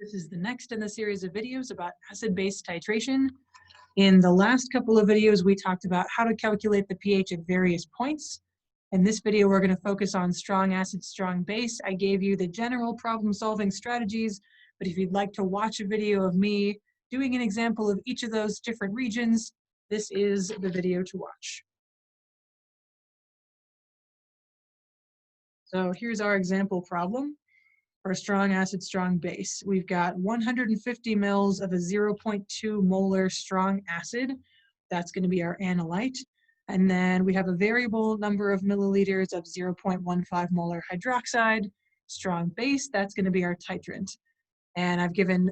This is the next in the series of videos about acid-base titration. In the last couple of videos, we talked about how to calculate the pH at various points. In this video, we're going to focus on strong acid, strong base. I gave you the general problem-solving strategies, but if you'd like to watch a video of me doing an example of each of those different regions, this is the video to watch. So here's our example problem for a strong acid, strong base. We've got 150 mils of a 0.2 molar strong acid. That's going to be our analyte. And then we have a variable number of milliliters of 0.15 molar hydroxide. Strong base, that's going to be our titrant. And I've given,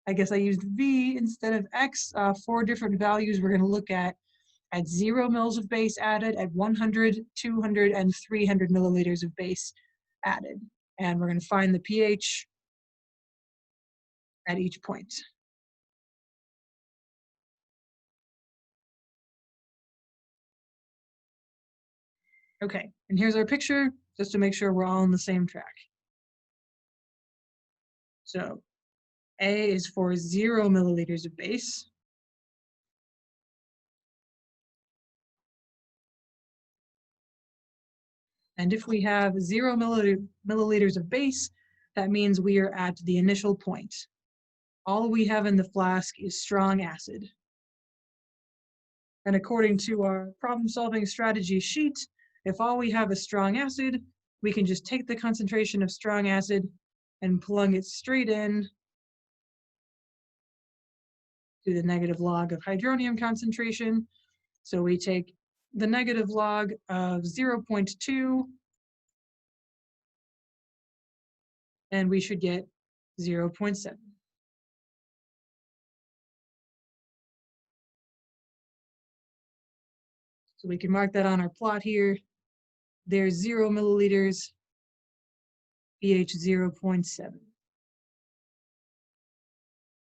I guess I used V instead of X, 4 different values we're going to look at 0 mils of base added, at 100, 200, and 300 milliliters of base added. And we're going to find the pH at each point. Okay, and here's our picture, just to make sure we're all on the same track. So A is for 0 milliliters of base. And if we have 0 milliliters of base, that means we are at the initial point. All we have in the flask is strong acid. And according to our problem-solving strategy sheet, if all we have is strong acid, we can just take the concentration of strong acid and plug it straight in to the negative log of hydronium concentration. So we take the negative log of 0.2, and we should get 0.7. So we can mark that on our plot here. There's 0 milliliters, pH 0.7.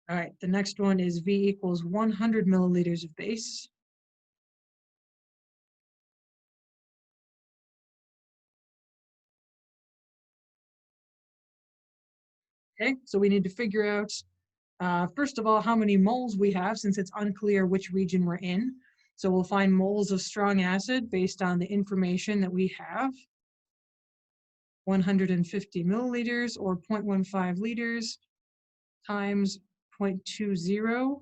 All right, the next one is V equals 100 milliliters of base. Okay, so we need to figure out, first of all, how many moles we have, since it's unclear which region we're in. So we'll find moles of strong acid based on the information that we have. 150 milliliters, or 0.15 liters, times 0.20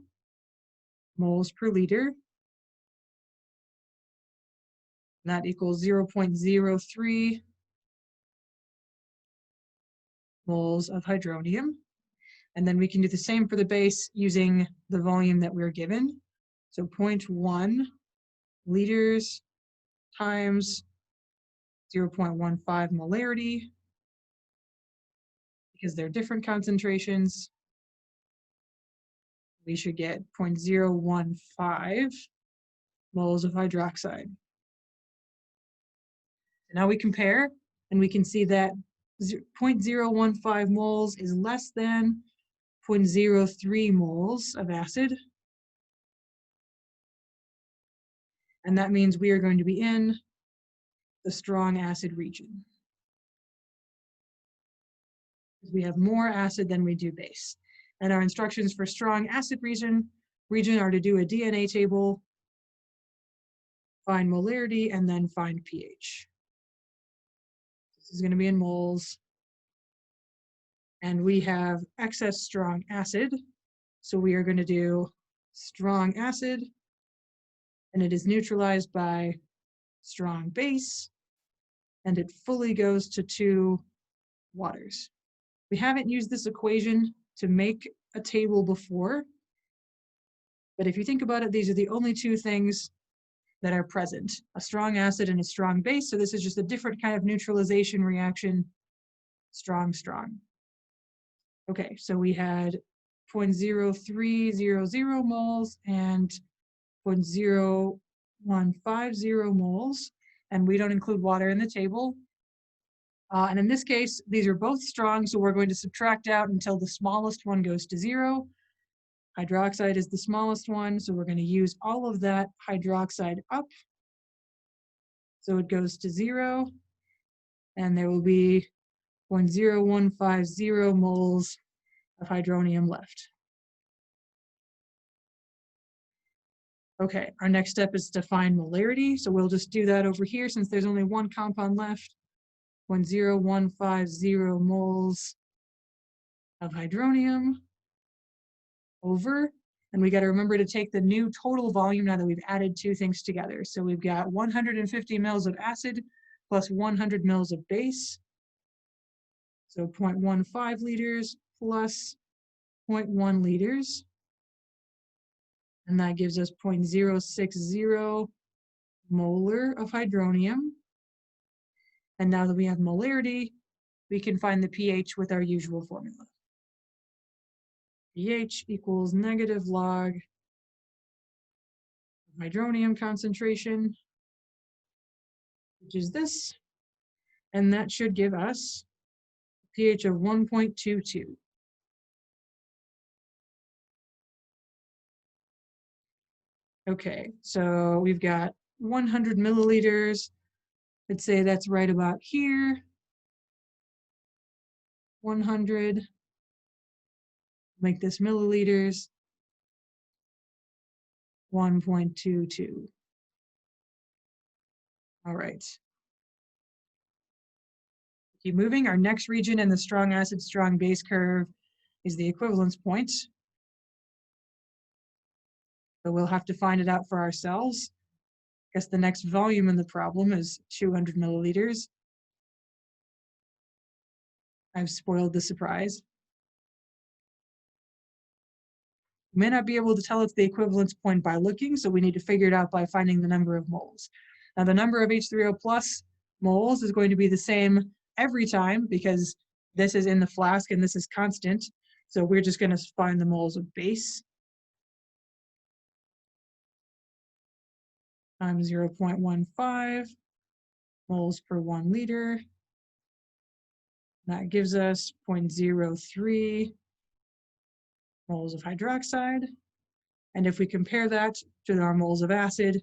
moles per liter. And that equals 0.03 moles of hydronium. And then we can do the same for the base using the volume that we're given. So 0.1 liters times 0.15 molarity, because they're different concentrations. We should get 0.015 moles of hydroxide. So now we compare, and we can see that 0.015 moles is less than 0.03 moles of acid. And that means we are going to be in the strong acid region. We have more acid than we do base. And our instructions for strong acid region are to do a DNA table, find molarity, and then find pH. This is going to be in moles. And we have excess strong acid. So we are going to do strong acid, and it is neutralized by strong base, and it fully goes to 2 waters. We haven't used this equation to make a table before, but if you think about it, these are the only 2 things that are present, a strong acid and a strong base. So this is just a different kind of neutralization reaction, strong, strong. Okay, so we had 0.0300 moles and 0.0150 moles, and we don't include water in the table. And in this case, these are both strong, so we're going to subtract out until the smallest one goes to 0. Hydroxide is the smallest one, so we're going to use all of that hydroxide up. So it goes to 0, and there will be 0.0150 moles of hydronium left. Okay, our next step is to find molarity. So we'll just do that over here since there's only one compound left. 0.0150 moles of hydronium over. And we got to remember to take the new total volume now that we've added two things together. So we've got 150 mils of acid plus 100 mils of base. So 0.15 liters plus 0.1 liters. And that gives us 0.060 molar of hydronium. And now that we have molarity, we can find the pH with our usual formula. pH equals negative log of hydronium concentration, which is this. And that should give us a pH of 1.22. Okay, so we've got 100 milliliters. Let's say that's right about here. 100, make this milliliters, 1.22. All right. Keep moving. Our next region in the strong acid, strong base curve is the equivalence point. So we'll have to find it out for ourselves. I guess the next volume in the problem is 200 milliliters. I've spoiled the surprise. We may not be able to tell it's the equivalence point by looking, so we need to figure it out by finding the number of moles. Now the number of H3O plus moles is going to be the same every time because this is in the flask and this is constant. So we're just going to find the moles of base times 0.15 moles per 1 liter. That gives us 0.03 moles of hydroxide. And if we compare that to our moles of acid,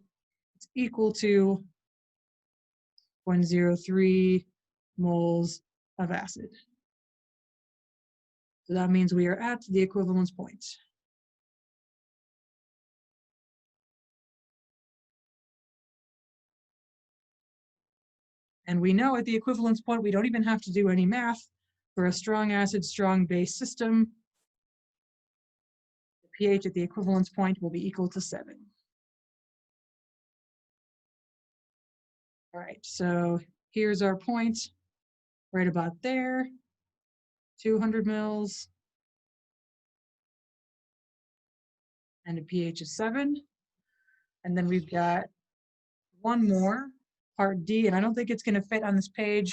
it's equal to 0.03 moles of acid. So that means we are at the equivalence point. And we know at the equivalence point, we don't even have to do any math. For a strong acid, strong base system, the pH at the equivalence point will be equal to 7. All right, so here's our point right about there, 200 mils, and a pH of 7. And then we've got one more, part D, and I don't think it's going to fit on this page,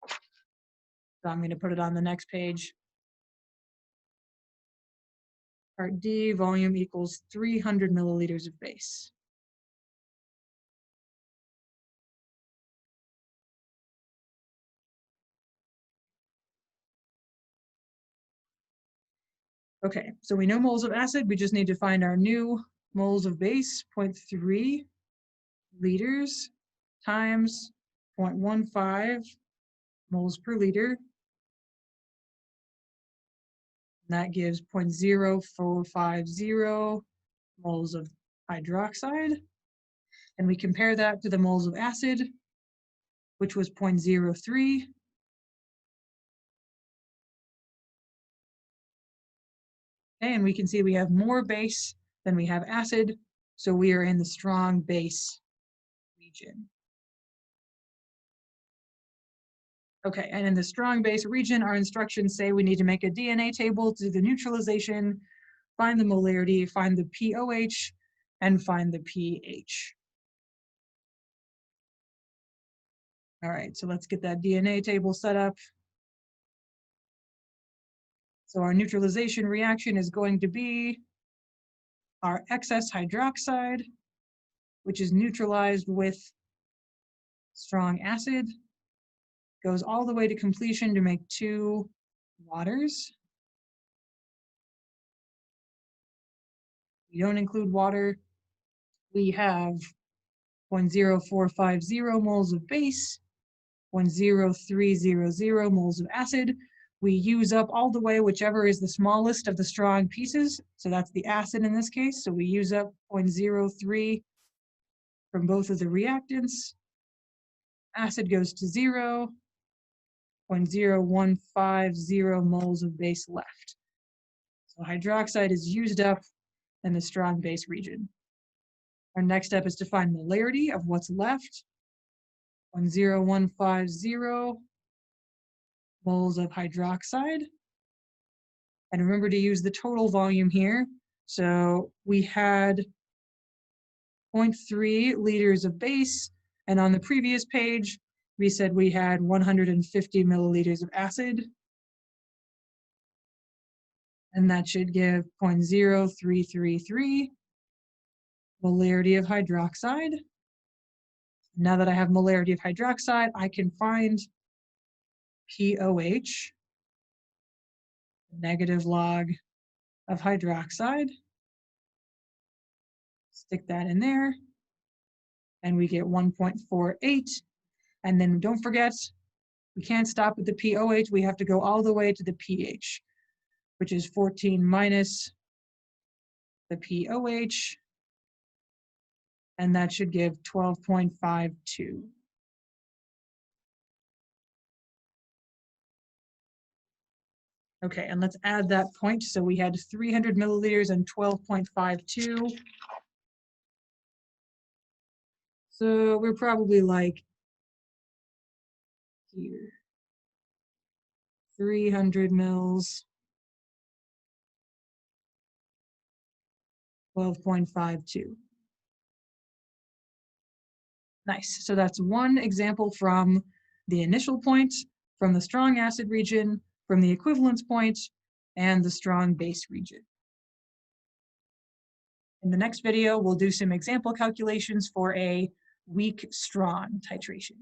so I'm going to put it on the next page. Part D, volume equals 300 milliliters of base. Okay, so we know moles of acid, we just need to find our new moles of base, 0.3 liters times 0.15 moles per liter. And that gives 0.0450 moles of hydroxide. And we compare that to the moles of acid, which was 0.03. Okay, and we can see we have more base than we have acid, so we are in the strong base region. Okay, and in the strong base region, our instructions say we need to make a DNA table to do the neutralization, find the molarity, find the pOH, and find the pH. All right, so let's get that DNA table set up. So our neutralization reaction is going to be our excess hydroxide, which is neutralized with strong acid, goes all the way to completion to make 2 waters. We don't include water. We have 0.0450 moles of base, 0.0300 moles of acid. we use up all the way whichever is the smallest of the strong pieces. So that's the acid in this case. So we use up 0.03 from both of the reactants. Acid goes to 0, 0.0150 moles of base left. So hydroxide is used up in the strong base region. Our next step is to find molarity of what's left. 0.0150 moles of hydroxide. And remember to use the total volume here. So we had 0.3 liters of base, and on the previous page, we said we had 150 milliliters of acid. And that should give 0.0333 molarity of hydroxide. Now that I have molarity of hydroxide, I can find POH, negative log of hydroxide. Stick that in there, and we get 1.48. And then don't forget, we can't stop at the POH. We have to go all the way to the pH, which is 14 minus the POH, and that should give 12.52. Okay, and let's add that point. So we had 300 milliliters and 12.52. So we're probably like here, 300 mils, 12.52. Nice. So that's one example from the initial point, from the strong acid region, from the equivalence point, and the strong base region. In the next video, we'll do some example calculations for a weak strong titration.